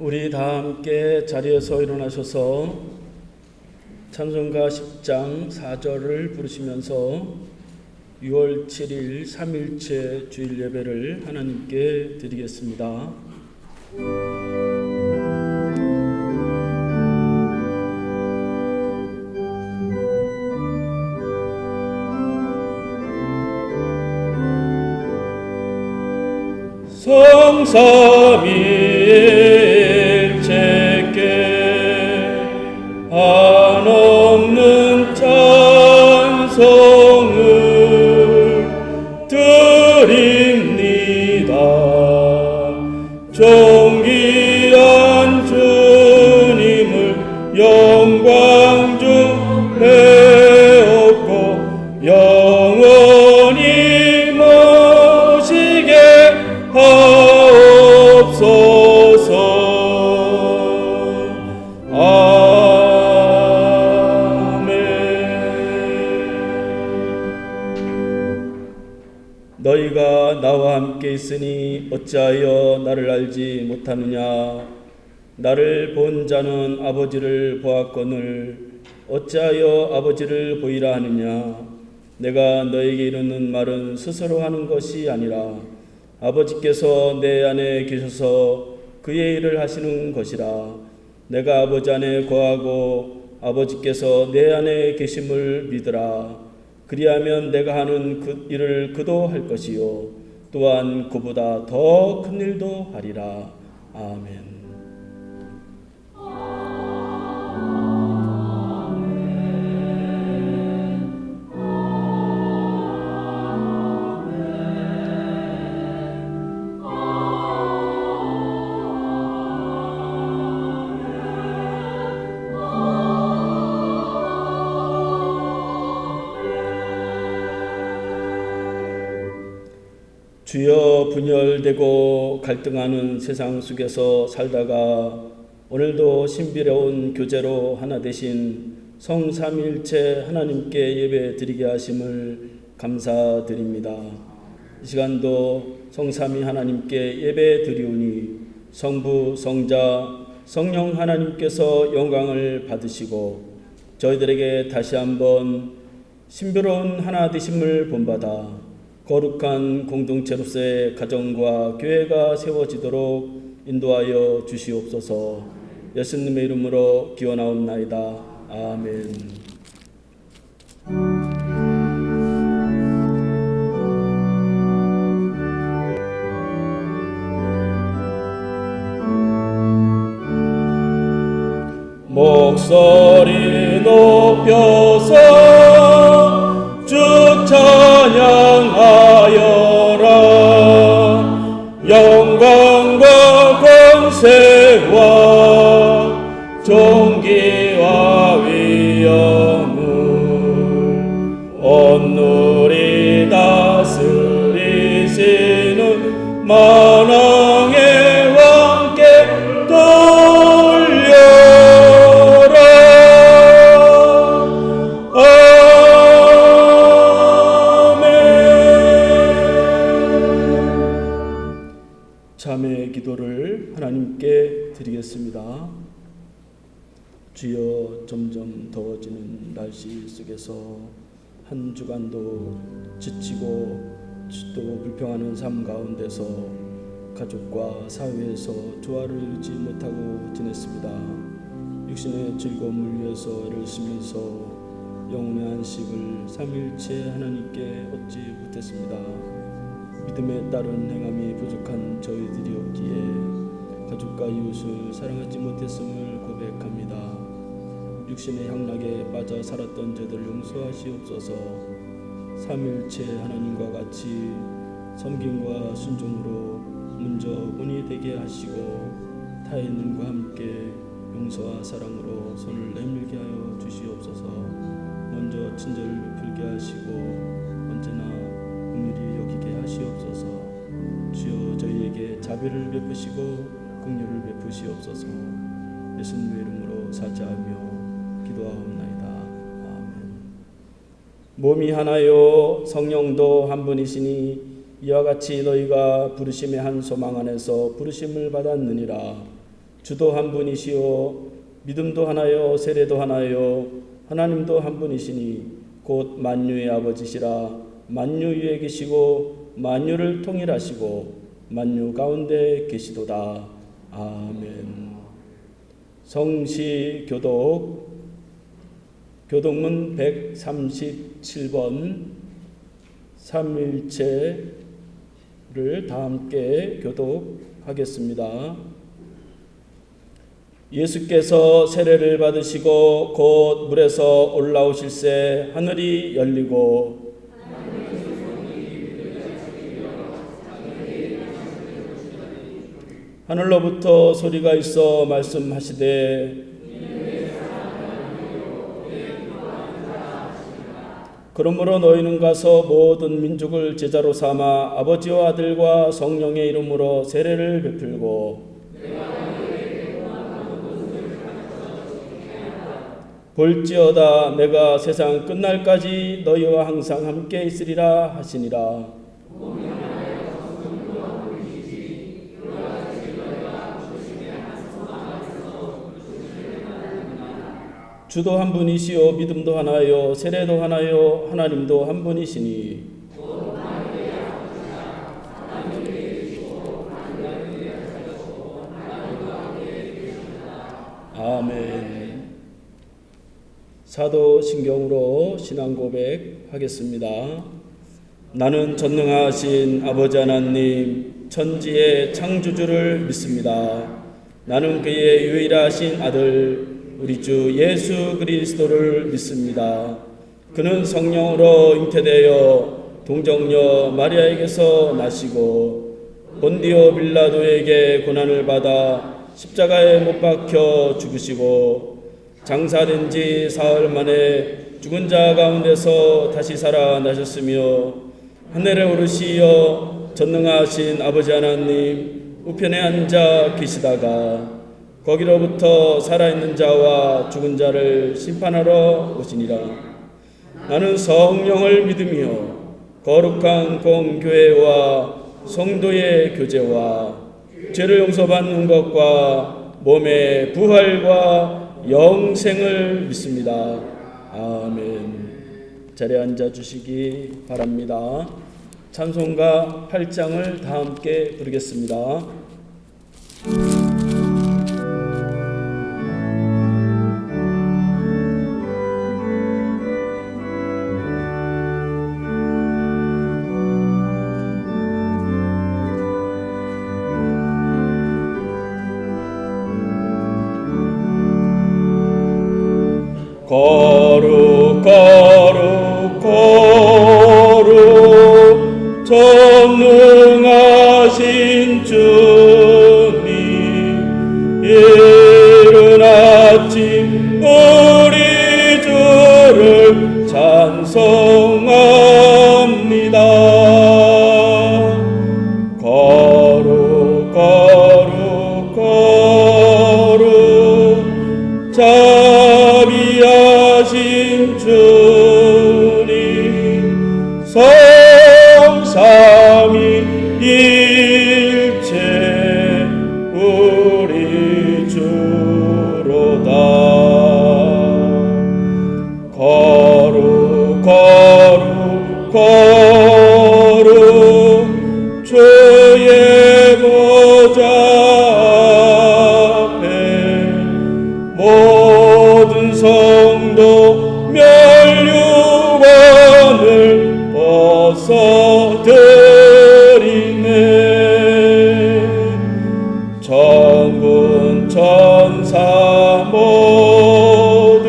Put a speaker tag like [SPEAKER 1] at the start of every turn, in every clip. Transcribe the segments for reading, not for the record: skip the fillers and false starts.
[SPEAKER 1] 우리 다 함께 자리에서 일어나셔서 찬송가 10장 4절을 부르시면서 6월 7일 3일째 주일 예배를 하나님께 드리겠습니다. 성삼위일체께 한없는 찬송을 드립니다. 존귀한 주님을 영광 중에 얻고 영원히 모시게 하옵소서. 너희가 나와 함께 있으니 어찌하여 나를 알지 못하느냐? 나를 본 자는 아버지를 보았거늘 어찌하여 아버지를 보이라 하느냐? 내가 너에게 이르는 말은 스스로 하는 것이 아니라 아버지께서 내 안에 계셔서 그의 일을 하시는 것이라. 내가 아버지 안에 거하고 아버지께서 내 안에 계심을 믿으라. 그리하면 내가 하는 그 일을 그도 할 것이요 또한 그보다 더 큰 일도 하리라. 아멘. 주여, 분열되고 갈등하는 세상 속에서 살다가 오늘도 신비로운 교제로 하나 되신 성삼일체 하나님께 예배 드리게 하심을 감사드립니다. 이 시간도 성삼위 하나님께 예배 드리오니 성부, 성자, 성령 하나님께서 영광을 받으시고 저희들에게 다시 한번 신비로운 하나 되심을 본받아 거룩한 공동체로서의 가정과 교회가 세워지도록 인도하여 주시옵소서. 예수님의 이름으로 기원하옵나이다. 아멘. 목소리 높여서 주 찬양하여라. 영광과 권세와 존귀와 위엄을 온누리 다스리시는 만왕의 왕께 참의 기도를 하나님께 드리겠습니다. 주여, 점점 더워지는 날씨 속에서 한 주간도 지치고 또 불평하는 삶 가운데서 가족과 사회에서 조화를 이루지 못하고 지냈습니다. 육신의 즐거움을 위해서 애를 쓰면서 영혼의 안식을 삼일체 하나님께 얻지 못했습니다. 믿음에 따른 행함이 부족한 저희들이었기에 가족과 이웃을 사랑하지 못했음을 고백합니다. 육신의 향락에 빠져 살았던 저희들을 용서하시옵소서. 삼일체 하나님과 같이 섬김과 순종으로 먼저 본이 되게 하시고 타인과 함께 용서와 사랑으로 손을 내밀게 하여 주시옵소서. 먼저 친절을 베풀게 하시고 언제나 긍휼히 여기게 하시옵소서. 주여, 저희에게 자비를 베푸시고 긍휼을 베푸시옵소서. 예수님의 이름으로 사죄하며 기도하옵나이다. 아멘. 몸이 하나요 성령도 한 분이시니 이와 같이 너희가 부르심의 한 소망 안에서 부르심을 받았느니라. 주도 한 분이시요 믿음도 하나요 세례도 하나요 하나님도 한 분이시니 곧 만유의 아버지시라. 만유 위에 계시고 만유를 통일하시고 만유 가운데 계시도다. 아멘. 성시 교독문 137번 삼일체를 다 함께 교독하겠습니다. 예수께서 세례를 받으시고 곧 물에서 올라오실새 하늘이 열리고 하늘로부터 소리가 있어 말씀하시되 그러므로 너희는 가서 모든 민족을 제자로 삼아 아버지와 아들과 성령의 이름으로 세례를 베풀고 볼지어다 내가 세상 끝날까지 너희와 항상 함께 있으리라 하시니라. 주도 한 분이시요 믿음도 하나요 세례도 하나요 하나님도 한 분이시니 아멘. 사도신경으로 신앙 고백하겠습니다. 나는 전능하신 아버지 하나님 천지의 창조주를 믿습니다. 나는 그의 유일하신 아들 우리 주 예수 그리스도를 믿습니다. 그는 성령으로 잉태되어 동정녀 마리아에게서 나시고 본디오 빌라도에게 고난을 받아 십자가에 못 박혀 죽으시고 장사된 지 사흘 만에 죽은 자 가운데서 다시 살아나셨으며 하늘에 오르시어 전능하신 아버지 하나님 우편에 앉아 계시다가 거기로부터 살아있는 자와 죽은 자를 심판하러 오시니라. 나는 성령을 믿으며 거룩한 공교회와 성도의 교제와 죄를 용서받는 것과 몸의 부활과 영생을 믿습니다. 아멘. 자리에 앉아주시기 바랍니다. 찬송가 8장을 다 함께 부르겠습니다.
[SPEAKER 2] 거룩 거룩 거룩 전능하신 주님 이른 아침 우리 주를 찬송합니다. 거룩 거룩 거룩 자비하신 주님 성삼위일체 우리 주로다. 거룩 거룩 거룩 주의 보좌 앞에 모든 성도 멸류관을 벗어드리네. 천군 천사 모두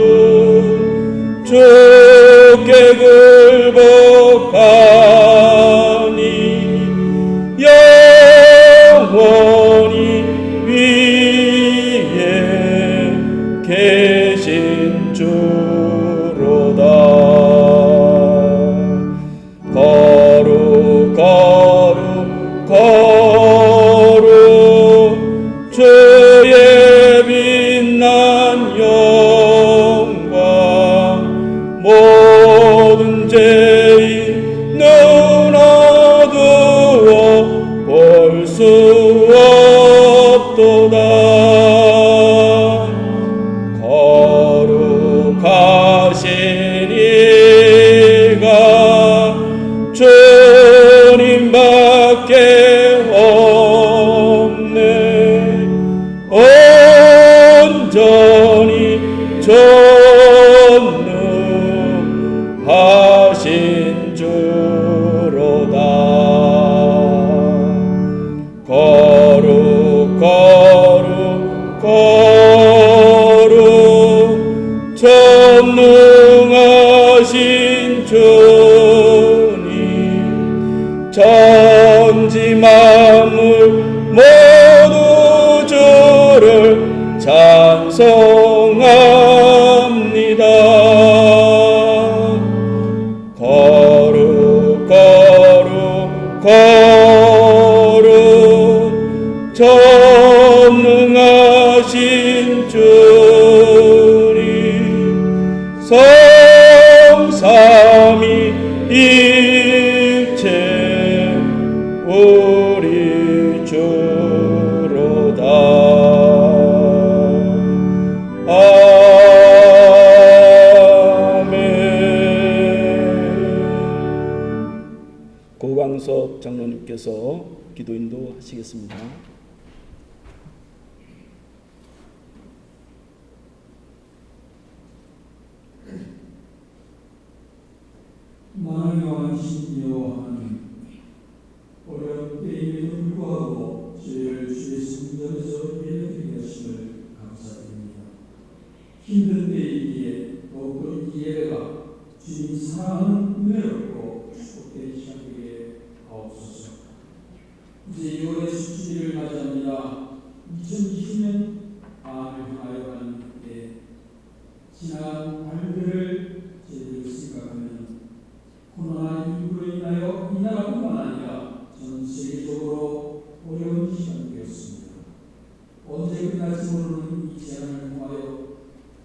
[SPEAKER 2] 주께 굴복하니 영원히 위에 계신 주로다. 거룩 거룩 거룩 주의 빛난 영광 모든 죄인 눈 어두워 볼 수 없도다. 능하신 주로다. 거룩 거룩 거룩 전능하신 주님, 천지 만물 모두 주를 찬송합니다. 거룩 거룩 거룩 전능하신 주님, 성삼위일체 우리 주로다. 아멘.
[SPEAKER 1] 고광섭 장로님께서 기도 인도하시겠습니다.
[SPEAKER 3] 만왕의 왕이신 여호와 하나님, 어려운 때임에도 불구하고 저희를 주의 성전에서 예배드리게 하심을 감사드립니다. 힘든 때이기에 더욱더 이 예배가 주님 사랑하는 은혜롭고 축복된 시간되게 하옵소서. 이제 6월의 수주일을 맞이합니다. 2020년 밤을 향하여 가는 때 지난 달들을 저희들 생각하면 코로나19로 인하여 이 나라뿐만 아니라 전 세계적으로 어려운 시간이 되었습니다. 언제 끝날지 모르는 이 재난을 통하여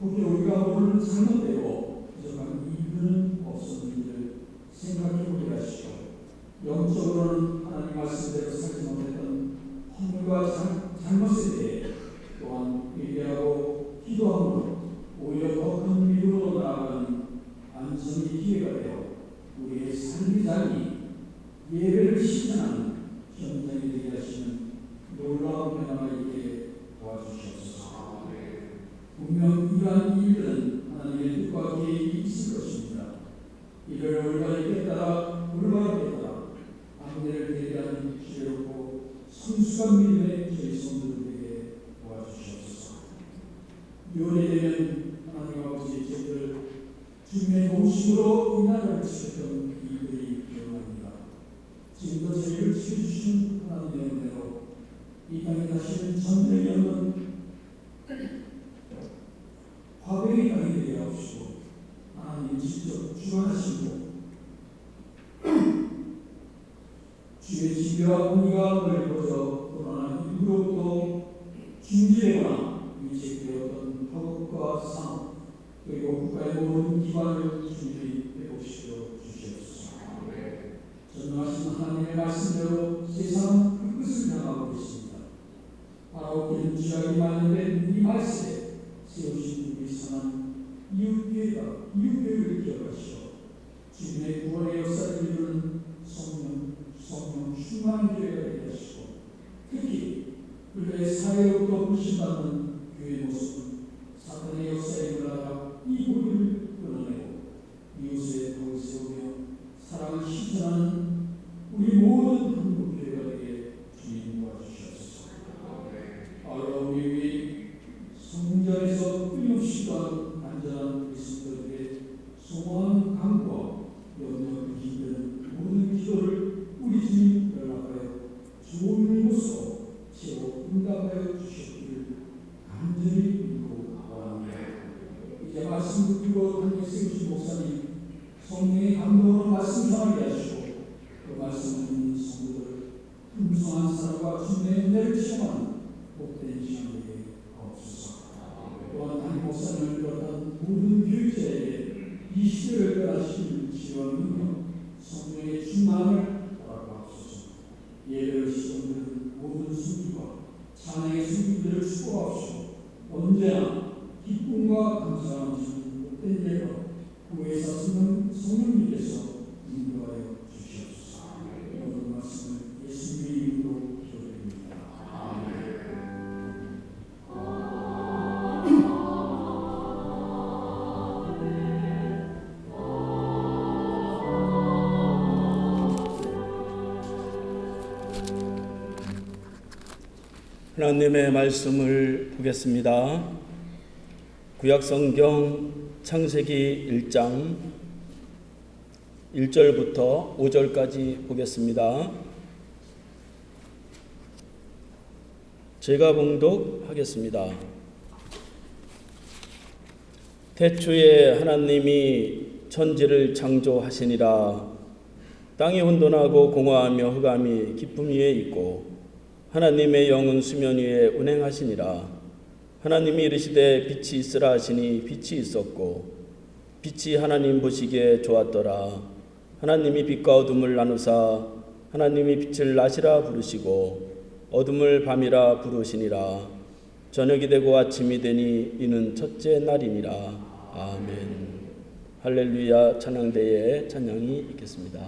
[SPEAKER 3] 혹여 우리가 모르는 잘못되고 부족한 이유는 없었는지를 생각해보게 하시고, 영적으로는 하나님 말씀대로 살지 못했던 허물과 잘못에 대해 또한 회개하고 기도함으로 오히려 더 큰 믿음으로 나아가는 안성의 기회가 되어 우리의 삶의 자리, 예배를 실천하는 현장이 되게 하시는 놀라운 변화가 있게 도와주시옵소서. 분명 이러한 일들은 하나님의 뜻과 계획이 있을 것입니다. 이를 올바르게 깨달아 안내를 대리하는 지혜롭고 성숙한 믿음의 저희 성도들에게 도와주시옵소서. 6월이 되면 하나님 아버지, 저희들 주님의 도우심으로 이 나라를 지켰던 이들이 기억납니다. 지금도 저희를 지켜주신 하나님의 은혜로 이 땅에 다시는 전쟁이 없는 화평의 땅이 되게 하옵시고, 하나님 직접 주관하시고 주의 지혜와 공의가 넓어져 코로나19로부터 중지되거나 위축되었던 파국과 상, 그리고 국가의 모든 기관을 준비 회복시켜 주시옵소서. 전능하신 하나님의 말씀대로 세상 그 끝을 향하고 있습니다. 바로 기름 쥐약이 마련된 이 말씀에 세우신 우리 선한 이웃교회를 기억하시어 주님의 구원의 역사를 이루는 성령 충만한 교회가 되게 하시고, 특히 그들의 사회로부터 불신받는 교회의 모습은 사탄의 역사에 물러가 이 고리를 끊어내고 이웃의 덕을 세우며 사랑을 실천하는 우리 모든 한국교회가 되게 주님 도와주시옵소서. 아울러 우리 성전에서 끊임없이 또한 안전한 우리 성도들의 소망한 강구와 염려 힘든 모든 기도를 우리 주님 연락하여 좋은 곳으로 채워 응답하여 주시기를 간절히 믿고 바랍니다. 이제 말씀 듣고 함께 세우신 목사님, 성령의 감동으로 말씀 전하게 하시고 그 말씀을 듣는 성도들 풍성한 사랑과 주님의 은혜를 체험하는 복된 시간 되게 하옵소서. 또한 담임 목사님을 비롯한 모든 교육자에게 이 시대를 변화시키는 지혜와 능력, 성령의 충만을 예배를 시험하는 모든 순기와 찬양의 순기들을 축복하옵시고, 언제나 기쁨과 감사가 넘치는 복된 예가 구회사 성령님께서 인도하여 주시옵소서. 모든 말씀을 예수님의 이름으로 기도드립니다. 아멘.
[SPEAKER 1] 하나님의 말씀을 보겠습니다. 구약성경 창세기 1장 1절부터 5절까지 보겠습니다. 제가 봉독하겠습니다. 태초에 하나님이 천지를 창조하시니라. 땅이 혼돈하고 공허하며 흑암이 깊음 위에 있고 하나님의 영은 수면 위에 운행하시니라. 하나님이 이르시되 빛이 있으라 하시니 빛이 있었고 빛이 하나님 보시기에 좋았더라. 하나님이 빛과 어둠을 나누사 하나님이 빛을 낮이라 부르시고 어둠을 밤이라 부르시니라. 저녁이 되고 아침이 되니 이는 첫째 날이니라. 아멘. 할렐루야. 찬양대에 찬양이 있겠습니다.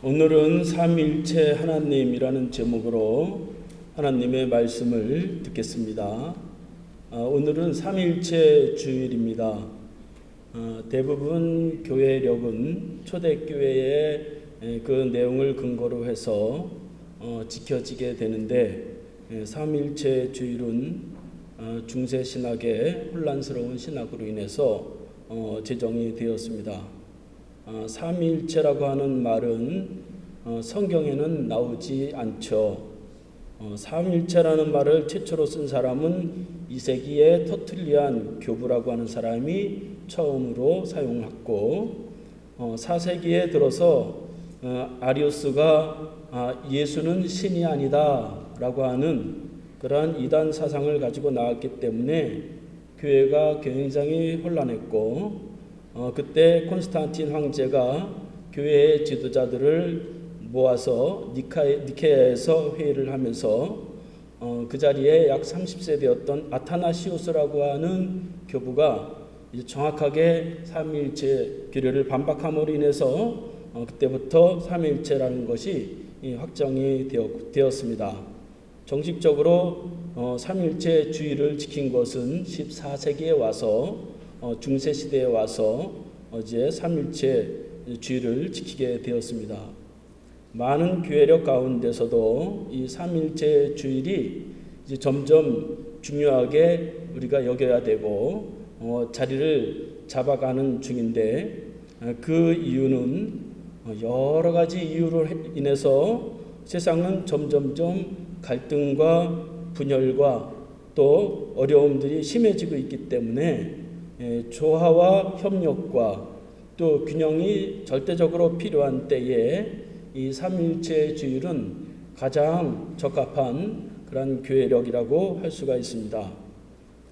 [SPEAKER 1] 오늘은 삼위일체 하나님이라는 제목으로 하나님의 말씀을 듣겠습니다. 오늘은 삼위일체 주일입니다. 대부분 교회력은 초대교회의 그 내용을 근거로 해서 지켜지게 되는데, 삼위일체 주일은 중세신학의 혼란스러운 신학으로 인해서 제정이 되었습니다. 삼위일체라고 하는 말은 성경에는 나오지 않죠. 삼위일체라는 말을 최초로 쓴 사람은 2세기에 터툴리안 교부라고 하는 사람이 처음으로 사용했고, 4세기에 들어서 아리우스가 예수는 신이 아니다 라고 하는 그러한 이단 사상을 가지고 나왔기 때문에 교회가 굉장히 혼란했고, 그때 콘스탄틴 황제가 교회의 지도자들을 모아서 니케아에서 회의를 하면서 그 자리에 약 30세 되었던 아타나시우스라고 하는 교부가 이제 정확하게 삼위일체 규례를 반박함으로 인해서 그때부터 삼위일체라는 것이 확정이 되었습니다. 정식적으로 삼위일체 주의를 지킨 것은 14세기에 와서 중세시대에 와서 이제 삼위일체 주의를 지키게 되었습니다. 많은 교회력 가운데서도 이 삼위일체 주일이 이제 점점 중요하게 우리가 여겨야 되고 자리를 잡아가는 중인데, 그 이유는 여러 가지 이유로 인해서 세상은 점점점 갈등과 분열과 또 어려움들이 심해지고 있기 때문에 조화와 협력과 또 균형이 절대적으로 필요한 때에 이 삼위일체 주일은 가장 적합한 그런 교회력이라고 할 수가 있습니다.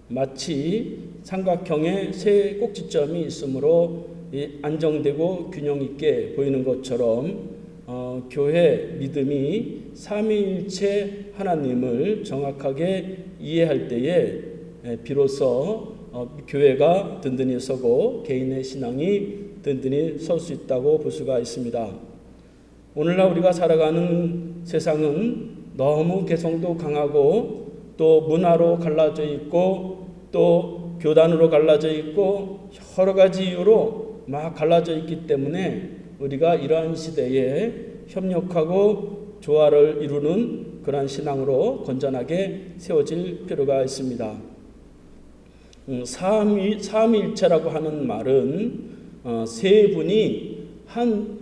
[SPEAKER 1] 마치 삼각형의 세 꼭지점이 있으므로 안정되고 균형 있게 보이는 것처럼 교회 믿음이 삼위일체 하나님을 정확하게 이해할 때에 비로소 교회가 든든히 서고 개인의 신앙이 든든히 설 수 있다고 볼 수가 있습니다. 오늘날 우리가 살아가는 세상은 너무 개성도 강하고 또 문화로 갈라져 있고 또 교단으로 갈라져 있고 여러 가지 이유로 막 갈라져 있기 때문에 우리가 이러한 시대에 협력하고 조화를 이루는 그러한 신앙으로 건전하게 세워질 필요가 있습니다. 삼위일체라고 하는 말은 세 분이 한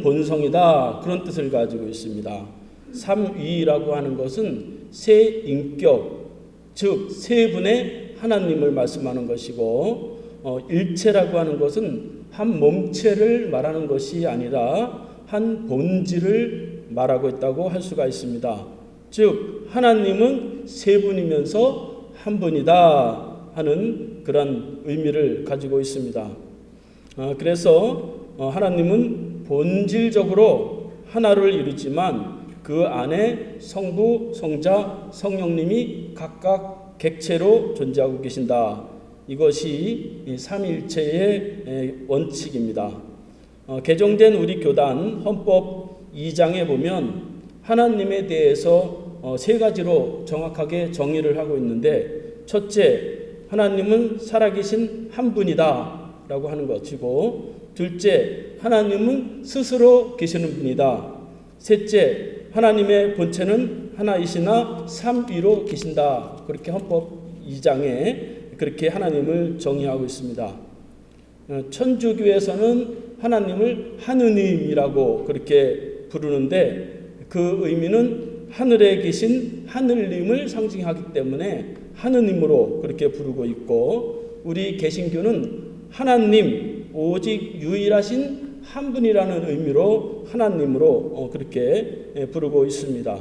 [SPEAKER 1] 본성이다, 그런 뜻을 가지고 있습니다. 삼위라고 하는 것은 세 인격, 즉 세 분의 하나님을 말씀하는 것이고, 일체라고 하는 것은 한 몸체를 말하는 것이 아니라 한 본질을 말하고 있다고 할 수가 있습니다. 즉 하나님은 세 분이면서 한 분이다 하는 그런 의미를 가지고 있습니다. 그래서 하나님은 본질적으로 하나를 이루지만 그 안에 성부, 성자, 성령님이 각각 객체로 존재하고 계신다. 이것이 삼위일체의 원칙입니다. 개정된 우리 교단 헌법 2장에 보면 하나님에 대해서 세 가지로 정확하게 정의를 하고 있는데, 첫째, 하나님은 살아계신 한 분이다 라고 하는 것이고, 둘째, 하나님은 스스로 계시는 분이다. 셋째, 하나님의 본체는 하나이시나 삼위로 계신다. 그렇게 헌법 2장에 그렇게 하나님을 정의하고 있습니다. 천주교에서는 하나님을 하느님이라고 그렇게 부르는데, 그 의미는 하늘에 계신 하느님을 상징하기 때문에 하느님으로 그렇게 부르고 있고, 우리 개신교는 하나님, 오직 유일하신 한 분이라는 의미로 하나님으로 그렇게 부르고 있습니다.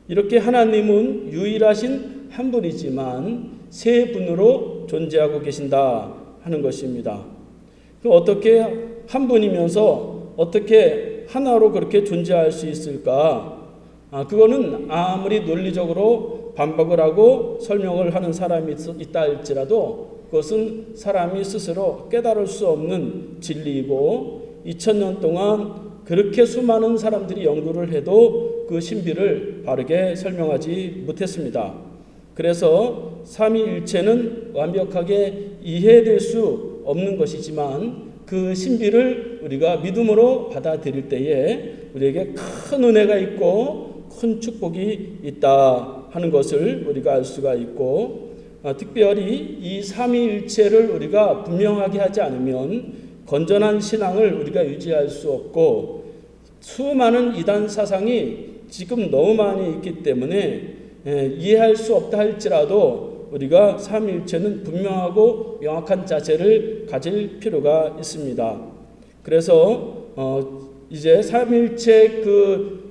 [SPEAKER 1] 이렇게 하나님은 유일하신 한 분이지만 세 분으로 존재하고 계신다 하는 것입니다. 어떻게 한 분이면서 어떻게 하나로 그렇게 존재할 수 있을까? 그거는 아무리 논리적으로 반박을 하고 설명을 하는 사람이 있다 할지라도 그것은 사람이 스스로 깨달을 수 없는 진리이고, 2000년 동안 그렇게 수많은 사람들이 연구를 해도 그 신비를 바르게 설명하지 못했습니다. 그래서 삼위일체는 완벽하게 이해될 수 없는 것이지만 그 신비를 우리가 믿음으로 받아들일 때에 우리에게 큰 은혜가 있고 큰 축복이 있다 하는 것을 우리가 알 수가 있고, 특별히 이 삼위일체를 우리가 분명하게 하지 않으면 건전한 신앙을 우리가 유지할 수 없고, 수많은 이단 사상이 지금 너무 많이 있기 때문에 이해할 수 없다 할지라도 우리가 삼위일체는 분명하고 명확한 자세를 가질 필요가 있습니다. 그래서 이제 삼위일체 그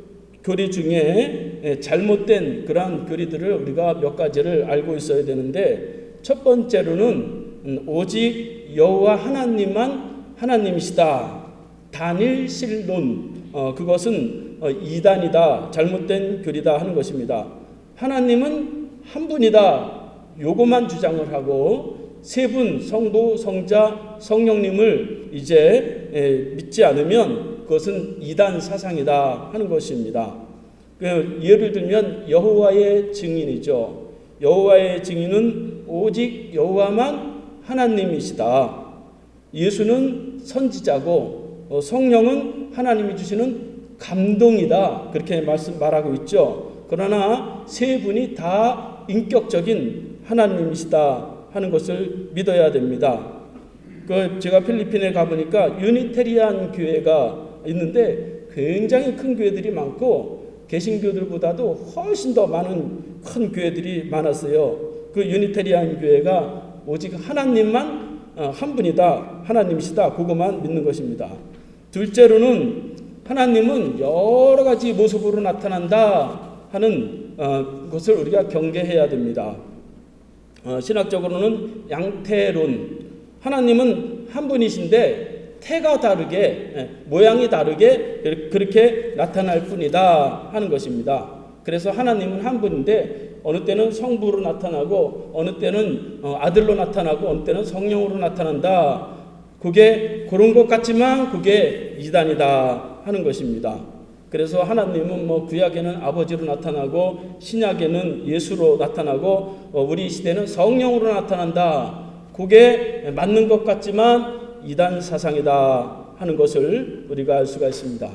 [SPEAKER 1] 교리 중에 잘못된 그러한 교리들을 우리가 몇 가지를 알고 있어야 되는데, 첫 번째로는 오직 여호와 하나님만 하나님이시다, 단일신론, 그것은 이단이다, 잘못된 교리다 하는 것입니다. 하나님은 한 분이다, 요것만 주장을 하고 세 분 성부, 성자, 성령님을 이제 믿지 않으면 그것은 이단 사상이다 하는 것입니다. 예를 들면 여호와의 증인이죠. 여호와의 증인은 오직 여호와만 하나님이시다. 예수는 선지자고 성령은 하나님이 주시는 감동이다, 그렇게 말하고 있죠. 그러나 세 분이 다 인격적인 하나님이시다 하는 것을 믿어야 됩니다. 제가 필리핀에 가보니까 유니테리안 교회가 있는데 굉장히 큰 교회들이 많고 개신교들보다도 훨씬 더 많은 큰 교회들이 많았어요. 그 유니테리안 교회가 오직 하나님만 한 분이다, 하나님이시다, 그것만 믿는 것입니다. 둘째로는 하나님은 여러 가지 모습으로 나타난다 하는 것을 우리가 경계해야 됩니다. 신학적으로는 양태론, 하나님은 한 분이신데 태가 다르게, 모양이 다르게 그렇게 나타날 뿐이다 하는 것입니다. 그래서 하나님은 한 분인데 어느 때는 성부로 나타나고 어느 때는 아들로 나타나고 어느 때는 성령으로 나타난다, 그게 그런 것 같지만 그게 이단이다 하는 것입니다. 그래서 하나님은 구약에는 아버지로 나타나고 신약에는 예수로 나타나고 우리 시대는 성령으로 나타난다, 그게 맞는 것 같지만 이단 사상이다 하는 것을 우리가 알 수가 있습니다.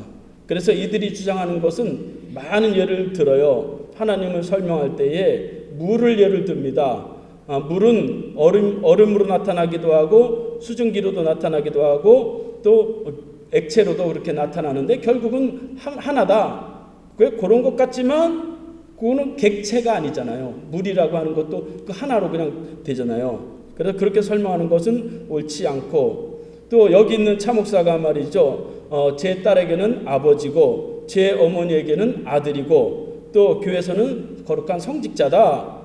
[SPEAKER 1] 그래서 이들이 주장하는 것은 많은 예를 들어요. 하나님을 설명할 때에 물을 예를 듭니다. 물은 얼음으로 나타나기도 하고 수증기로도 나타나기도 하고 또 액체로도 그렇게 나타나는데 결국은 하나다. 그런 것 같지만 그거는 객체가 아니잖아요. 물이라고 하는 것도 그 하나로 그냥 되잖아요. 그래서 그렇게 설명하는 것은 옳지 않고, 또 여기 있는 차목사가 말이죠, 제 딸에게는 아버지고 제 어머니에게는 아들이고 또 교회에서는 거룩한 성직자다,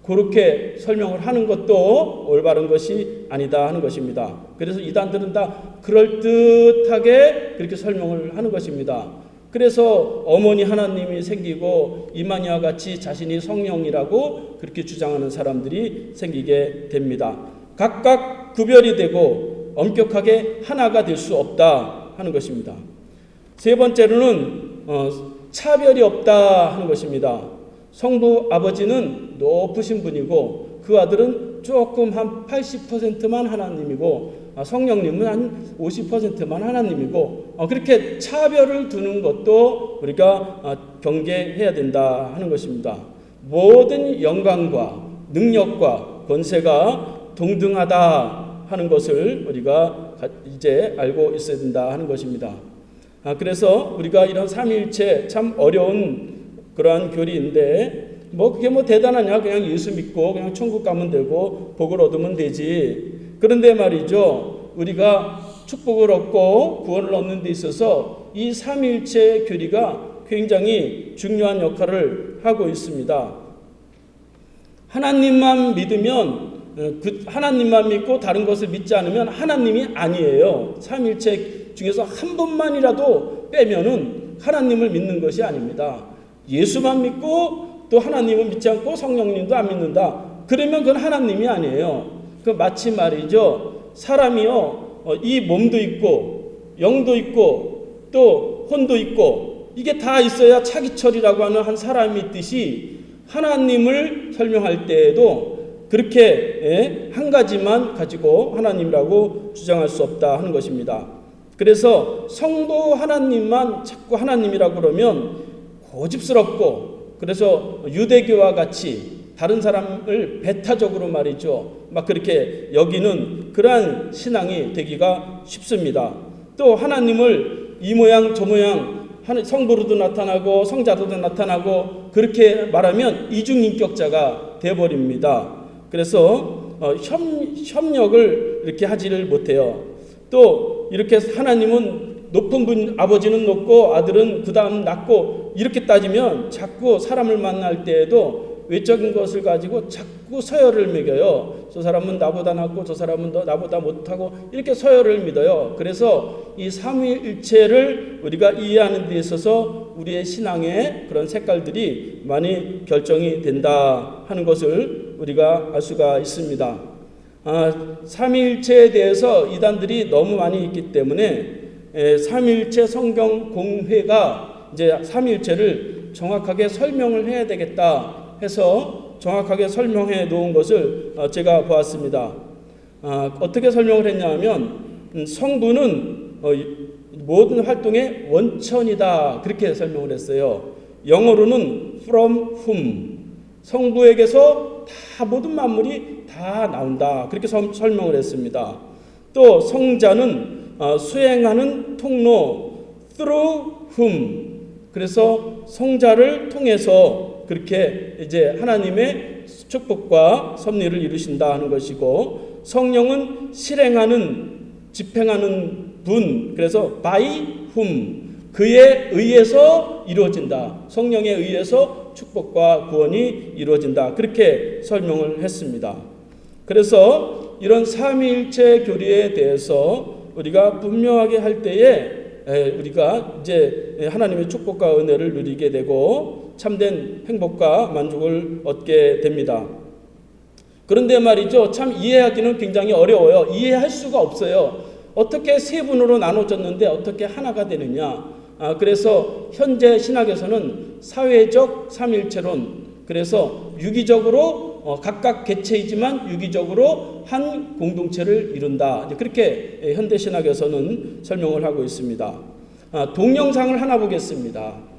[SPEAKER 1] 그렇게 설명을 하는 것도 올바른 것이 아니다 하는 것입니다. 그래서 이단들은 다 그럴듯하게 그렇게 설명을 하는 것입니다. 그래서 어머니 하나님이 생기고 이마니와 같이 자신이 성령이라고 그렇게 주장하는 사람들이 생기게 됩니다. 각각 구별이 되고 엄격하게 하나가 될 수 없다 하는 것입니다. 세 번째로는 차별이 없다 하는 것입니다. 성부 아버지는 높으신 분이고 그 아들은 조금 한 80%만 하나님이고 성령님은 한 50%만 하나님이고, 그렇게 차별을 두는 것도 우리가 경계해야 된다 하는 것입니다. 모든 영광과 능력과 권세가 동등하다 하는 것을 우리가 이제 알고 있어야 된다 하는 것입니다. 그래서 우리가 이런 삼위일체 참 어려운 그러한 교리인데 그게 대단하냐, 그냥 예수 믿고 그냥 천국 가면 되고 복을 얻으면 되지. 그런데 말이죠, 우리가 축복을 얻고 구원을 얻는 데 있어서 이 삼위일체 교리가 굉장히 중요한 역할을 하고 있습니다. 하나님만 믿으면, 하나님만 믿고 다른 것을 믿지 않으면 하나님이 아니에요. 삼위일체 중에서 한 분만이라도 빼면은 하나님을 믿는 것이 아닙니다. 예수만 믿고 또 하나님을 믿지 않고 성령님도 안 믿는다, 그러면 그건 하나님이 아니에요. 마치 말이죠, 사람이요, 이 몸도 있고 영도 있고 또 혼도 있고 이게 다 있어야 차기철이라고 하는 한 사람이 있듯이 하나님을 설명할 때에도 그렇게 한 가지만 가지고 하나님이라고 주장할 수 없다 하는 것입니다. 그래서 성도 하나님만 자꾸 하나님이라고 그러면 고집스럽고, 그래서 유대교와 같이 다른 사람을 배타적으로 말이죠, 막 그렇게 여기는 그러한 신앙이 되기가 쉽습니다. 또 하나님을 이 모양 저 모양 성부로도 나타나고 성자로도 나타나고 그렇게 말하면 이중인격자가 되어버립니다. 그래서 협력을 이렇게 하지를 못해요. 또 이렇게 하나님은 높은 분, 아버지는 높고 아들은 그 다음 낮고 이렇게 따지면 자꾸 사람을 만날 때에도 외적인 것을 가지고 자꾸 서열을 매겨요. 저 사람은 나보다 낫고 저 사람은 나보다 못하고 이렇게 서열을 믿어요. 그래서 이 삼위일체를 우리가 이해하는 데 있어서 우리의 신앙의 그런 색깔들이 많이 결정이 된다 하는 것을 우리가 알 수가 있습니다. 삼위일체에 대해서 이단들이 너무 많이 있기 때문에 삼위일체 성경 공회가 이제 삼위일체를 정확하게 설명을 해야 되겠다 해서 정확하게 설명해 놓은 것을 제가 보았습니다. 어떻게 설명을 했냐면 성부는 모든 활동의 원천이다 그렇게 설명을 했어요. 영어로는 from whom, 성부에게서 다 모든 만물이 다 나온다 그렇게 설명을 했습니다. 또 성자는 수행하는 통로 through whom, 그래서 성자를 통해서 그렇게 이제 하나님의 축복과 섭리를 이루신다 하는 것이고, 성령은 실행하는 집행하는 분, 그래서 by whom, 그에 의해서 이루어진다. 성령에 의해서 축복과 구원이 이루어진다. 그렇게 설명을 했습니다. 그래서 이런 삼위일체 교리에 대해서 우리가 분명하게 할 때에 우리가 이제 하나님의 축복과 은혜를 누리게 되고 참된 행복과 만족을 얻게 됩니다. 그런데 말이죠, 참 이해하기는 굉장히 어려워요. 이해할 수가 없어요. 어떻게 세 분으로 나눠졌는데 어떻게 하나가 되느냐. 그래서 현재 신학에서는 사회적 삼일체론, 그래서 유기적으로 각각 개체이지만 유기적으로 한 공동체를 이룬다. 그렇게 현대 신학에서는 설명을 하고 있습니다. 동영상을 하나 보겠습니다.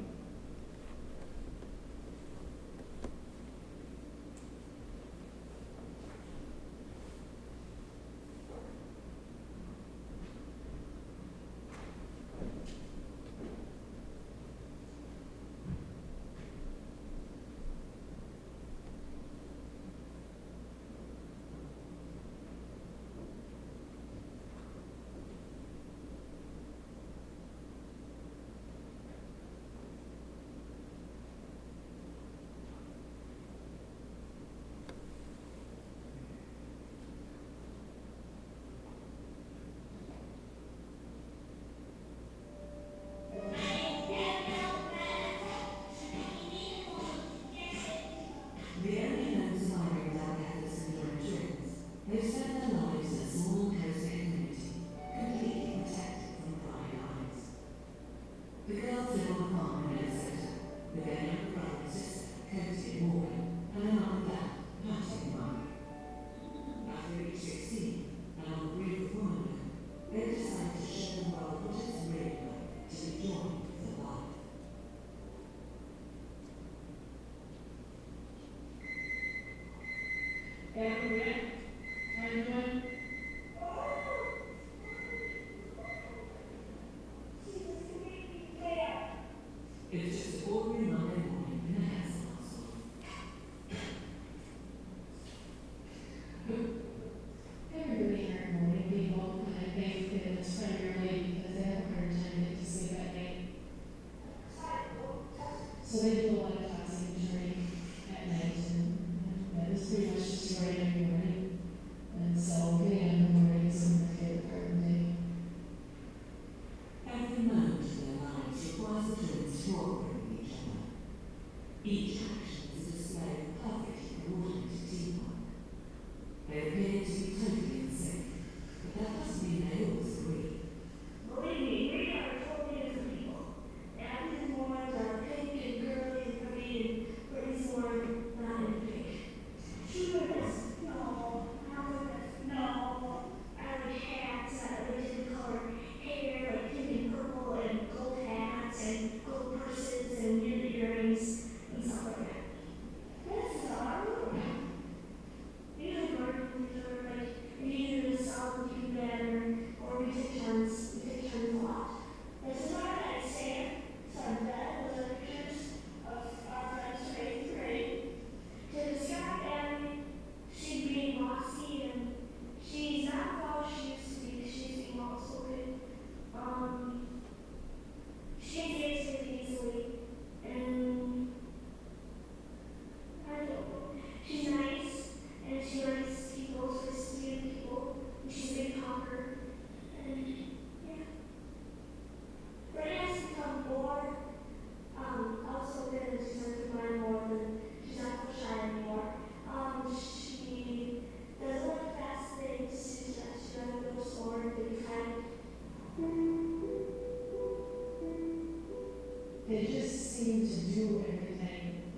[SPEAKER 4] seem to do everything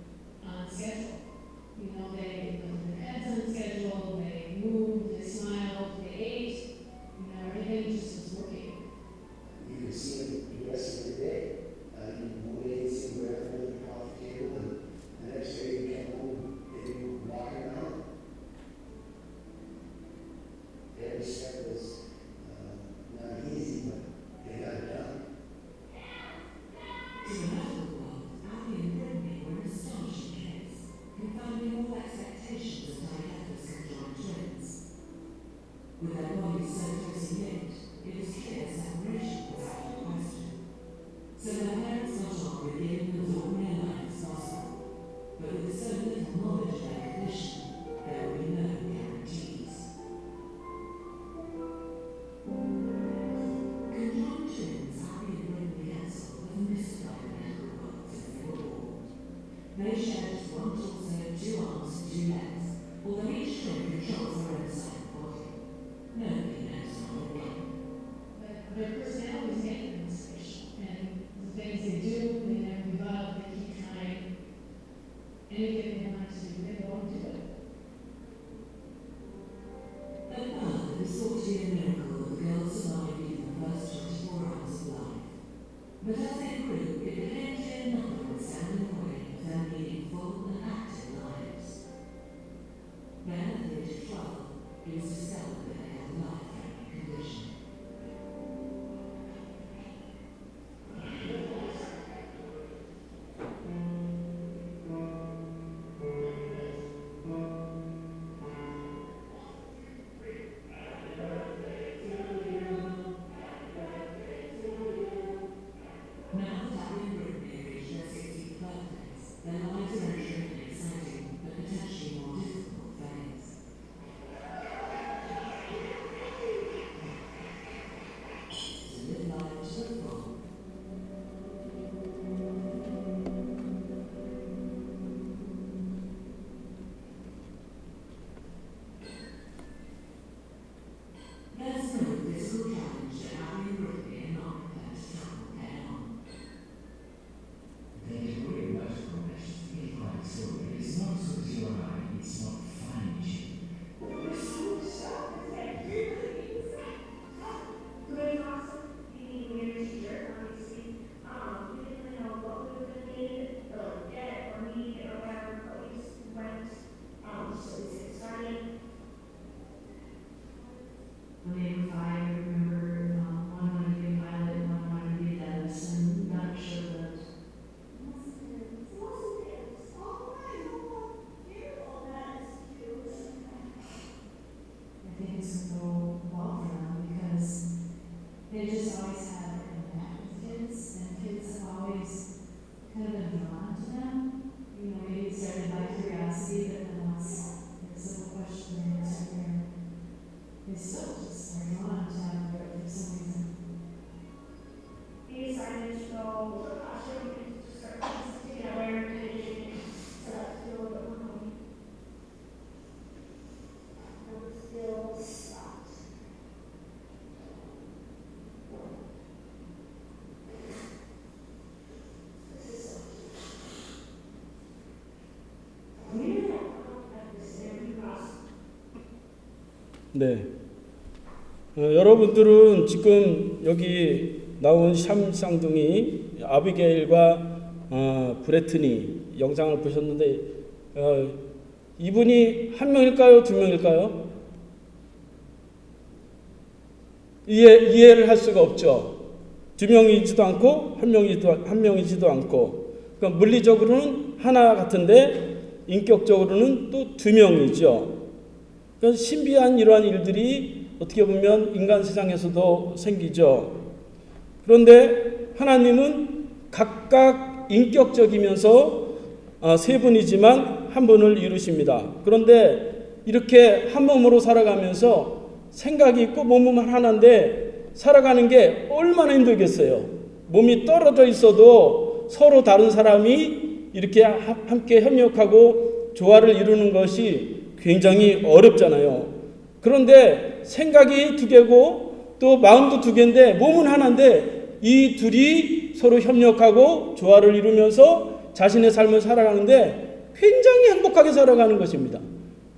[SPEAKER 4] on schedule. You know, they put their heads on schedule, they moved, they smiled, they ate, you know, everything just was working.
[SPEAKER 5] You can see them the rest of the day. One day you see where they're at the coffee table, and the next day you come home, they were walking around. Every step was not easy, but they got it done.
[SPEAKER 6] In the medical world, Abby and Brittany were an astonishing case, confounding all expectations of dialysis conjoined twins. With their bodies so closely linked, it was clear separation was out of the question. So their parents got on with giving them as ordinary life as possible. But with so little knowledge of their condition, there would be no guarantees. Conjoined twins, Abby and Brittany Getzel, have missed by the medical world since they were born. They shared one torso, two arms, and two legs, although each twin controls their own side of the body. Nobody knows how they won.
[SPEAKER 4] But their personalities make them special, and the things they do, they never give up, they keep trying. Anything they want to do, they go and do it.
[SPEAKER 6] At birth, it was thought to be a miracle that the girls survived even the first 24 hours of life. But as they grew, it became clear nothing would stand in the way of their leading full and active lives. Then, at the age of 12, it was discovered that they had a life-threatening condition. Now that Abby and Brittany have reached their 60th birthdays, their lives are entering an exciting but potentially more difficult phase. To live life to the full. There's no physical challenge that Abby and Brittany are not prepared to tackle head-on.
[SPEAKER 5] The degree of medical conditions to be quite story is not so as you and I, it's not fine-tuned.
[SPEAKER 7] Great, awesome. Being a weird teacher, obviously. We didn't really know what we were going to need, or get, or need, or whatever, but we just went. So we just started.
[SPEAKER 4] When they were 5, I remember one wanted to be a pilot and one wanted to be a dentist, and none sure that. I think it's going to go well for them because they just always have impact with kids, and kids have always kind of been drawn to them. You know, maybe it started by curiosity, but then once there's a question and answer there, they still just are drawn to them for some reason.
[SPEAKER 7] We decided to go to the classroom and just start piecing together and set up to feel a little bit more homey. I was still stopped. This is so cute. We didn't have this interview process.
[SPEAKER 1] 네. 여러분들은 지금 여기 나온 샴 쌍둥이 아비게일과 브레트니 영상을 보셨는데 이분이 한 명일까요? 두 명일까요? 이해를 할 수가 없죠. 두 명이지도 않고 한 명이지도 않고, 그러니까 물리적으로는 하나 같은데 인격적으로는 또 두 명이죠. 그러니까 신비한 이러한 일들이 어떻게 보면 인간 세상에서도 생기죠. 그런데 하나님은 각각 인격적이면서 세 분이지만 한 분을 이루십니다. 그런데 이렇게 한 몸으로 살아가면서 생각이 있고 몸은 하나인데 살아가는 게 얼마나 힘들겠어요. 몸이 떨어져 있어도 서로 다른 사람이 이렇게 함께 협력하고 조화를 이루는 것이 굉장히 어렵잖아요. 그런데 생각이 두 개고 또 마음도 두 개인데 몸은 하나인데 이 둘이 서로 협력하고 조화를 이루면서 자신의 삶을 살아가는데 굉장히 행복하게 살아가는 것입니다.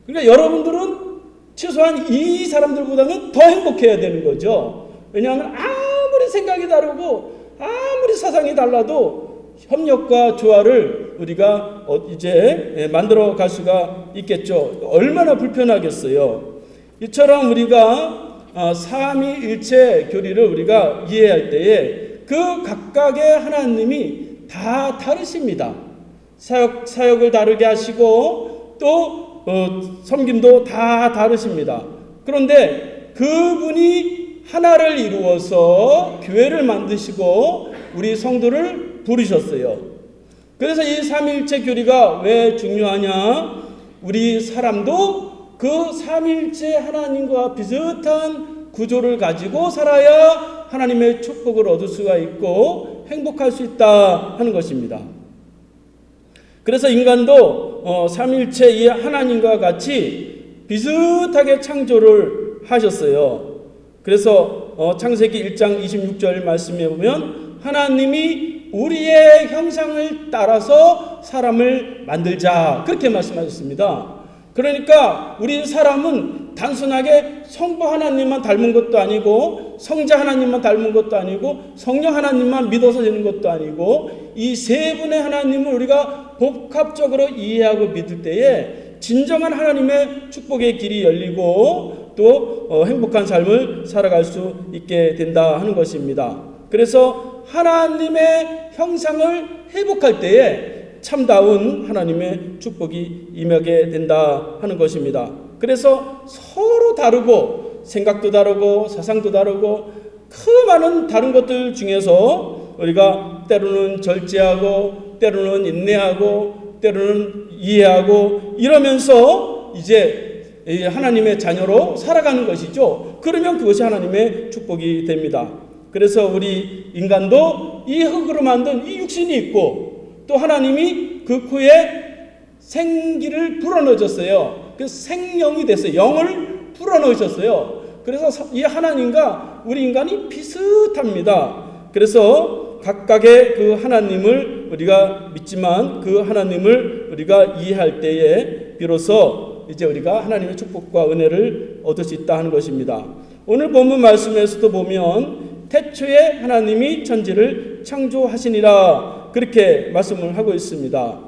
[SPEAKER 1] 그러니까 여러분들은 최소한 이 사람들보다는 더 행복해야 되는 거죠. 왜냐하면 아무리 생각이 다르고 아무리 사상이 달라도 협력과 조화를 우리가 이제 만들어 갈 수가 있겠죠. 얼마나 불편하겠어요. 이처럼 우리가 삼위일체 교리를 우리가 이해할 때에 그 각각의 하나님이 다 다르십니다. 사역을 다르게 하시고 또 섬김도 다 다르십니다. 그런데 그분이 하나를 이루어서 교회를 만드시고 우리 성도를 부르셨어요. 그래서 이 삼위일체 교리가 왜 중요하냐? 우리 사람도 그 삼위일체 하나님과 비슷한 구조를 가지고 살아야 하나님의 축복을 얻을 수가 있고 행복할 수 있다 하는 것입니다. 그래서 인간도 삼위일체 이 하나님과 같이 비슷하게 창조를 하셨어요. 그래서 창세기 1장 26절 말씀에 보면 하나님이 우리의 형상을 따라서 사람을 만들자 그렇게 말씀하셨습니다. 그러니까 우리 사람은 단순하게 성부 하나님만 닮은 것도 아니고 성자 하나님만 닮은 것도 아니고 성령 하나님만 믿어서 되는 것도 아니고 이 세 분의 하나님을 우리가 복합적으로 이해하고 믿을 때에 진정한 하나님의 축복의 길이 열리고 또 행복한 삶을 살아갈 수 있게 된다 하는 것입니다. 그래서 하나님의 형상을 회복할 때에 참다운 하나님의 축복이 임하게 된다 하는 것입니다. 그래서 서로 다르고 생각도 다르고 사상도 다르고 그 많은 다른 것들 중에서 우리가 때로는 절제하고 때로는 인내하고 때로는 이해하고 이러면서 이제 하나님의 자녀로 살아가는 것이죠. 그러면 그것이 하나님의 축복이 됩니다. 그래서 우리 인간도 이 흙으로 만든 이 육신이 있고 또 하나님이 그 코에 생기를 불어넣으셨어요. 그 생명이 됐어요. 영을 불어넣으셨어요. 그래서 이 하나님과 우리 인간이 비슷합니다. 그래서 각각의 그 하나님을 우리가 믿지만 그 하나님을 우리가 이해할 때에 비로소 이제 우리가 하나님의 축복과 은혜를 얻을 수 있다 하는 것입니다. 오늘 본문 말씀에서도 보면 태초에 하나님이 천지를 창조하시니라 그렇게 말씀을 하고 있습니다.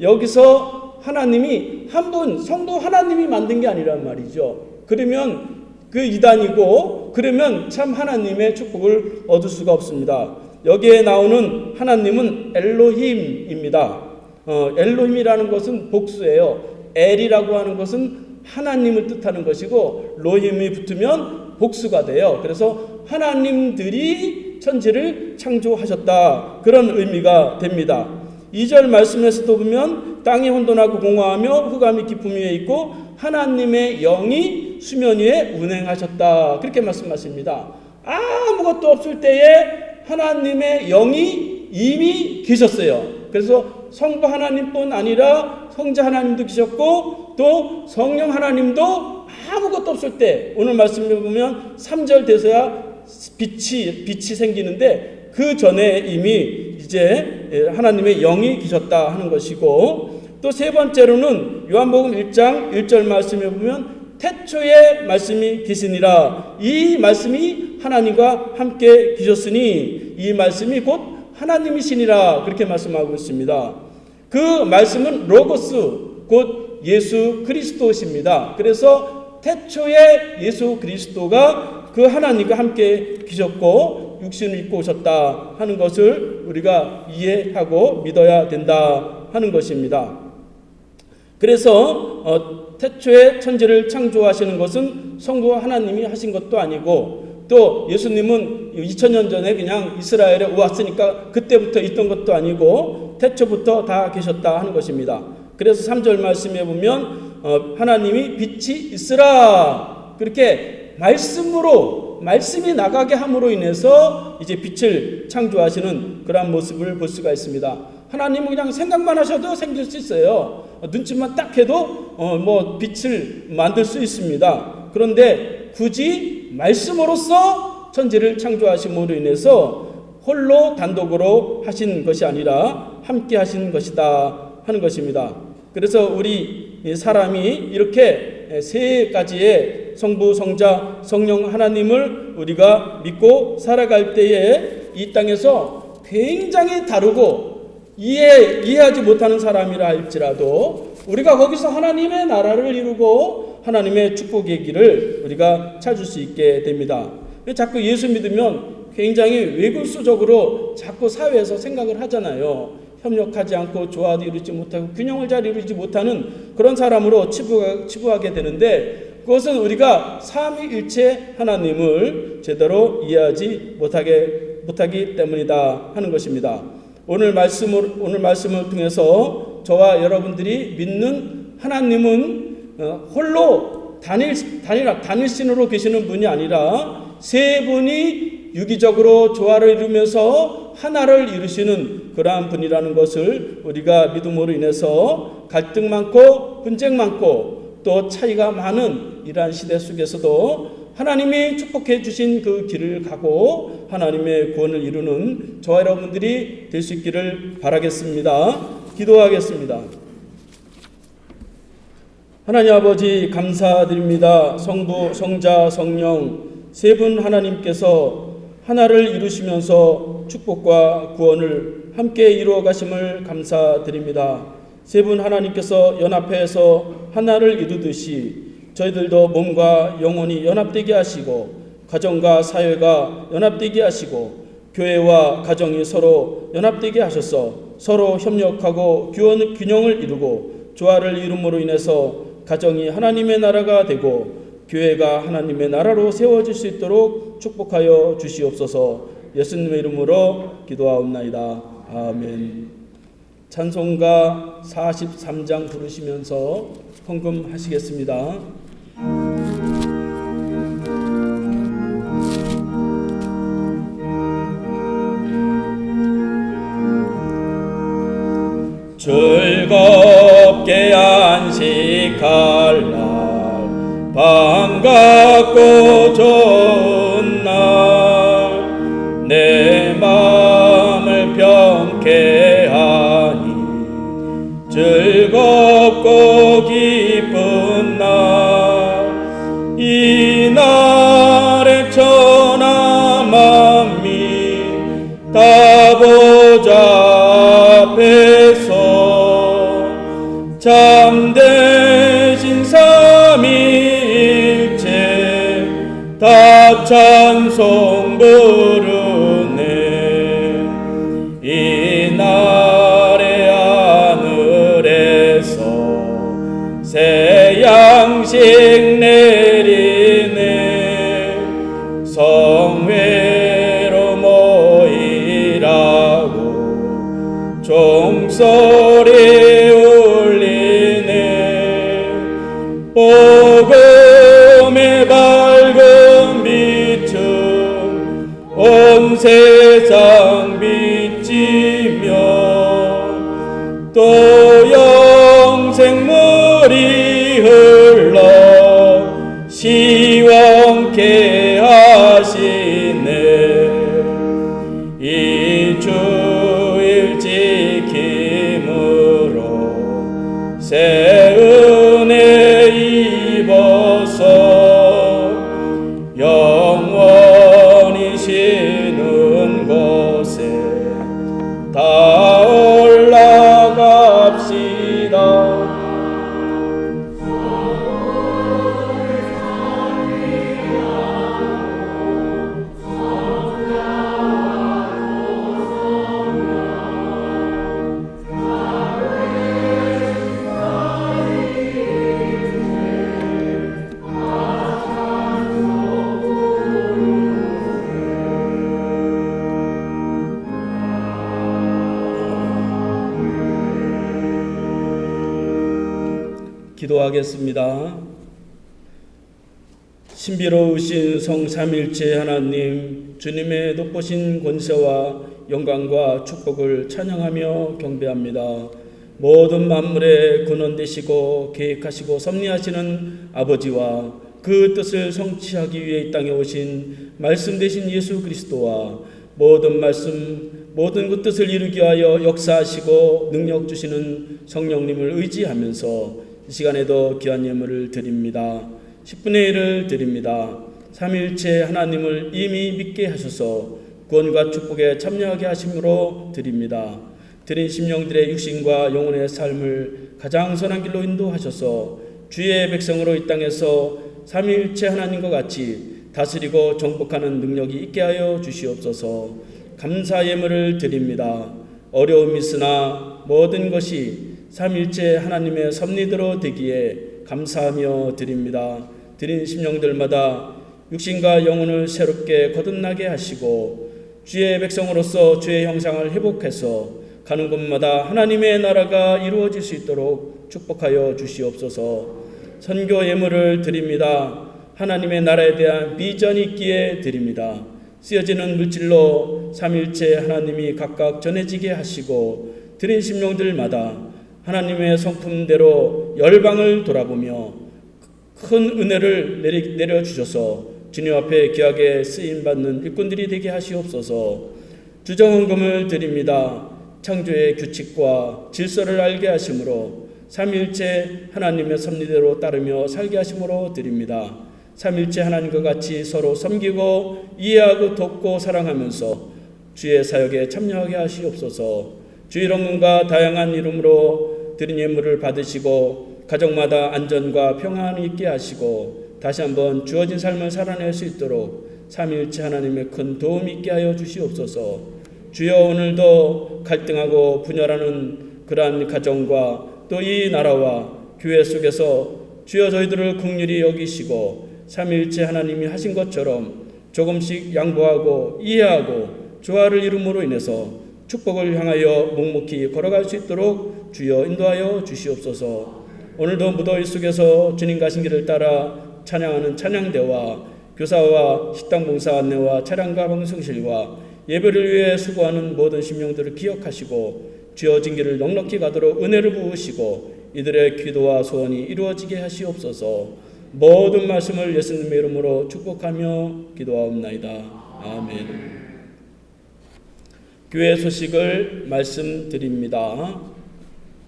[SPEAKER 1] 여기서 하나님이 한 분 성도 하나님이 만든 게 아니란 말이죠. 그러면 그 이단이고 그러면 참 하나님의 축복을 얻을 수가 없습니다. 여기에 나오는 하나님은 엘로힘입니다. 엘로힘이라는 것은 복수예요. 엘이라고 하는 것은 하나님을 뜻하는 것이고 로힘이 붙으면 복수가 돼요. 그래서 하나님들이 천지를 창조하셨다 그런 의미가 됩니다. 2절 말씀에서도 보면 땅이 혼돈하고 공허하며 흑암이 깊음 위에 있고 하나님의 영이 수면 위에 운행하셨다 그렇게 말씀하십니다. 아무것도 없을 때에 하나님의 영이 이미 계셨어요. 그래서 성부 하나님뿐 아니라 성자 하나님도 계셨고 또 성령 하나님도 아무것도 없을 때 오늘 말씀을 보면 3절 돼서야 빛이 생기는데 그 전에 이미 이제 하나님의 영이 계셨다 하는 것이고 또 세 번째로는 요한복음 1장 1절 말씀에 보면 태초에 말씀이 계시니라 이 말씀이 하나님과 함께 계셨으니 이 말씀이 곧 하나님이시니라 그렇게 말씀하고 있습니다. 그 말씀은 로고스 곧 예수 그리스도십니다. 그래서 태초에 예수 그리스도가 그 하나님과 함께 계셨고 육신을 입고 오셨다 하는 것을 우리가 이해하고 믿어야 된다 하는 것입니다. 그래서 태초에 천지를 창조하시는 것은 성부 하나님이 하신 것도 아니고 또 예수님은 2000년 전에 그냥 이스라엘에 왔으니까 그때부터 있던 것도 아니고 태초부터 다 계셨다 하는 것입니다. 그래서 3절 말씀에 보면 하나님이 빛이 있으라 그렇게 말씀이 나가게 함으로 인해서 이제 빛을 창조하시는 그러한 모습을 볼 수가 있습니다. 하나님은 그냥 생각만 하셔도 생길 수 있어요. 눈치만 딱 해도 빛을 만들 수 있습니다. 그런데 굳이 말씀으로써 천지를 창조하심으로 인해서 홀로 단독으로 하신 것이 아니라 함께 하신 것이다 하는 것입니다. 그래서 우리 사람이 이렇게 세 가지의 성부, 성자, 성령 하나님을 우리가 믿고 살아갈 때에 이 땅에서 굉장히 다르고 이해하지 못하는 사람이라 할지라도 우리가 거기서 하나님의 나라를 이루고 하나님의 축복의 길을 우리가 찾을 수 있게 됩니다. 자꾸 예수 믿으면 굉장히 외국수적으로 자꾸 사회에서 생각을 하잖아요. 협력하지 않고 조화도 이루지 못하고 균형을 잘 이루지 못하는 그런 사람으로 치부하게 되는데, 그것은 우리가 삼위일체 하나님을 제대로 이해하지 못하기 때문이다 하는 것입니다. 오늘 말씀을 통해서 저와 여러분들이 믿는 하나님은 홀로 단일신으로 계시는 분이 아니라 세 분이 유기적으로 조화를 이루면서 하나를 이루시는 그러한 분이라는 것을 우리가 믿음으로 인해서 갈등 많고 분쟁 많고 또 차이가 많은 이러한 시대 속에서도 하나님이 축복해 주신 그 길을 가고 하나님의 구원을 이루는 저와 여러분들이 될 수 있기를 바라겠습니다. 기도하겠습니다. 하나님 아버지 감사드립니다. 성부, 성자, 성령 세 분 하나님께서 하나를 이루시면서 축복과 구원을 함께 이루어 가심을 감사드립니다. 세 분 하나님께서 연합해서 하나를 이루듯이 저희들도 몸과 영혼이 연합되게 하시고 가정과 사회가 연합되게 하시고 교회와 가정이 서로 연합되게 하셔서 서로 협력하고 균형을 이루고 조화를 이룸으로 인해서 가정이 하나님의 나라가 되고 교회가 하나님의 나라로 세워질 수 있도록 축복하여 주시옵소서. 예수님의 이름으로 기도하옵나이다. 아멘. 찬송가 43장 부르시면서 헌금하시겠습니다.
[SPEAKER 2] 즐겁게 안식할 날 반갑고 좋은 날 내 마음을 평쾌하니 즐겁고 기쁜 날 이 날에 천하 만미 다 보좌 앞에서 참되신 삼위일체 다 찬송 부르네. 이 날에 하늘에서 새 양식 내리네. 성회로 모이라고 종소리 울리네. 복음의 밝은 빛은 온 세상 비치며 또 영생물이 흘러 시원케 하시네. 이 주일 지킴으로 새 은혜 입어서 영원히 쉬는 곳에 다 올라갑시다.
[SPEAKER 1] 기도하겠습니다. 신비로우신 성삼일체 하나님, 주님의 높으신 권세와 영광과 축복을 찬양하며 경배합니다. 모든 만물의 근원 되시고 계획하시고 섭리하시는 아버지와 그 뜻을 성취하기 위해 이 땅에 오신 말씀 되신 예수 그리스도와 모든 말씀, 모든 그 뜻을 이루기 위하여 역사하시고 능력 주시는 성령님을 의지하면서 이 시간에도 귀한 예물을 드립니다. 10분의 1을 드립니다. 삼위일체 하나님을 이미 믿게 하셔서 구원과 축복에 참여하게 하심으로 드립니다. 드린 심령들의 육신과 영혼의 삶을 가장 선한 길로 인도하셔서 주의 백성으로 이 땅에서 삼위일체 하나님과 같이 다스리고 정복하는 능력이 있게 하여 주시옵소서. 감사 예물을 드립니다. 어려움이 있으나 모든 것이 삼위일체 하나님의 섭리대로 되기에 감사하며 드립니다. 드린 심령들마다 육신과 영혼을 새롭게 거듭나게 하시고 주의 백성으로서 주의 형상을 회복해서 가는 곳마다 하나님의 나라가 이루어질 수 있도록 축복하여 주시옵소서. 선교 예물을 드립니다. 하나님의 나라에 대한 비전이 있기에 드립니다. 쓰여지는 물질로 삼위일체 하나님이 각각 전해지게 하시고 드린 심령들마다 하나님의 성품대로 열방을 돌아보며 큰 은혜를 내려주셔서 주님 앞에 귀하게 쓰임받는 일꾼들이 되게 하시옵소서. 주정헌금을 드립니다. 창조의 규칙과 질서를 알게 하심으로 삼위일체 하나님의 섭리대로 따르며 살게 하심으로 드립니다. 삼위일체 하나님과 같이 서로 섬기고 이해하고 돕고 사랑하면서 주의 사역에 참여하게 하시옵소서. 주의 헌금과 다양한 이름으로 드린 예물을 받으시고 가정마다 안전과 평안이 있게 하시고 다시 한번 주어진 삶을 살아낼 수 있도록 삼위일체 하나님의 큰 도움이 있게 하여 주시옵소서. 주여, 오늘도 갈등하고 분열하는 그러한 가정과 또 이 나라와 교회 속에서 주여 저희들을 긍휼히 여기시고 삼위일체 하나님이 하신 것처럼 조금씩 양보하고 이해하고 조화를 이룸으로 인해서 축복을 향하여 묵묵히 걸어갈 수 있도록 주여 인도하여 주시옵소서. 오늘도 무더위 속에서 주님 가신 길을 따라 찬양하는 찬양대와 교사와 식당 봉사 안내와 차량과 방송실과 예배를 위해 수고하는 모든 심령들을 기억하시고 주어진 길을 넉넉히 가도록 은혜를 부으시고 이들의 기도와 소원이 이루어지게 하시옵소서. 모든 말씀을 예수님의 이름으로 축복하며 기도하옵나이다. 아멘. 교회 소식을 말씀드립니다.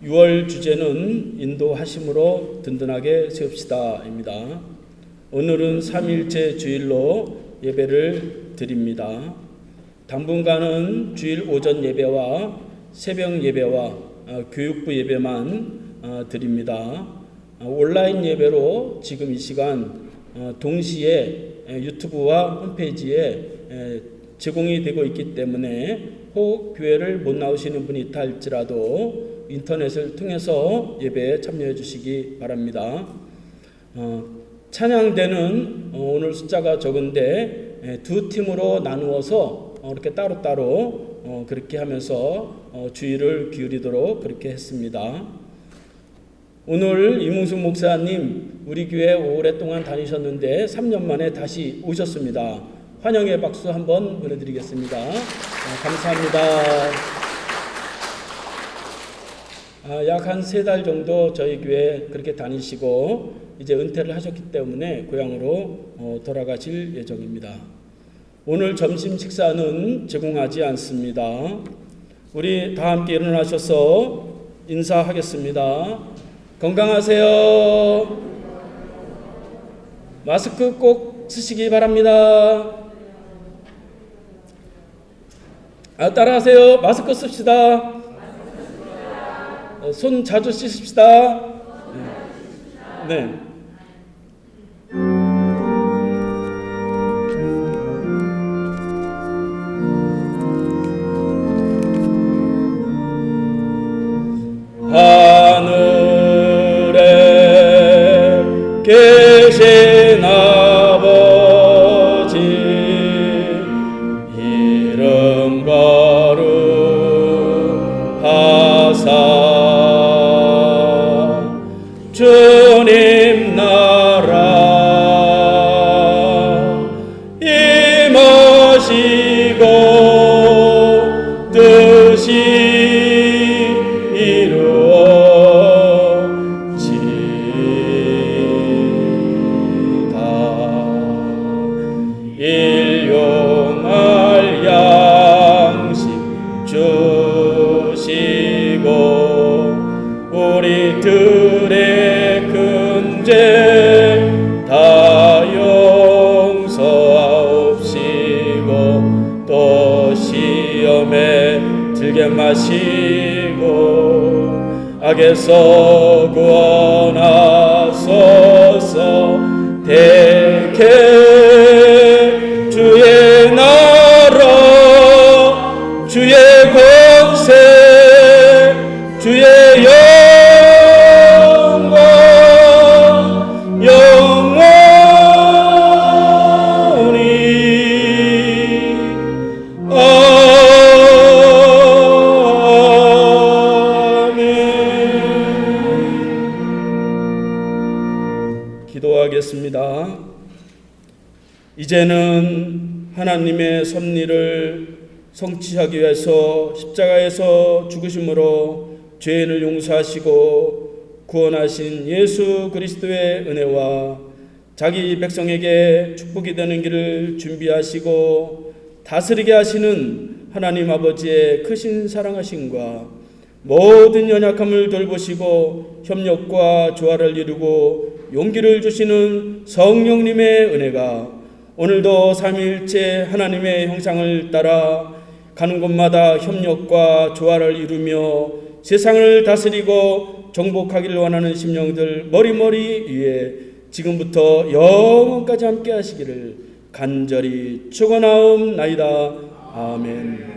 [SPEAKER 1] 6월 주제는 인도하심으로 든든하게 세웁시다입니다. 오늘은 삼위일체 주일로 예배를 드립니다. 당분간은 주일 오전 예배와 새벽 예배와 교육부 예배만 드립니다. 온라인 예배로 지금 이 시간 동시에 유튜브와 홈페이지에 제공이 되고 있기 때문에 혹 교회를 못 나오시는 분이 있다 할지라도 인터넷을 통해서 예배에 참여해 주시기 바랍니다. 찬양대는 오늘 숫자가 적은데 두 팀으로 나누어서 이렇게 따로따로 그렇게 하면서 주의를 기울이도록 그렇게 했습니다. 오늘 이문수 목사님 우리 교회 오랫동안 다니셨는데 3년 만에 다시 오셨습니다. 환영의 박수 한번 보내드리겠습니다. 감사합니다. 약 한 3달 정도 저희 교회 그렇게 다니시고 이제 은퇴를 하셨기 때문에 고향으로 돌아가실 예정입니다. 오늘 점심 식사는 제공하지 않습니다. 우리 다 함께 일어나셔서 인사하겠습니다. 건강하세요. 마스크 꼭 쓰시기 바랍니다. 따라하세요. 마스크 씁시다. 손 자주 씻읍시다. 네.
[SPEAKER 2] 하늘에 계신 아버지 이름 거룩하사 주님 나라 임하시고 뜻이 이루어 즐겨 마시고 악에서 구원하소서. 대개 주의 나라 주의 권세 주의 영광 영원히 아멘.
[SPEAKER 1] 기도하겠습니다. 이제는 하나님의 섭리를 성취하기 위해서 십자가에서 죽으심으로 죄인을 용서하시고 구원하신 예수 그리스도의 은혜와 자기 백성에게 축복이 되는 길을 준비하시고 다스리게 하시는 하나님 아버지의 크신 사랑하심과 모든 연약함을 돌보시고 협력과 조화를 이루고 용기를 주시는 성령님의 은혜가 오늘도 삼위일체 하나님의 형상을 따라 가는 곳마다 협력과 조화를 이루며 세상을 다스리고 정복하기를 원하는 심령들 머리머리 위에 지금부터 영원까지 함께 하시기를 간절히 축원하옵나이다. 아멘.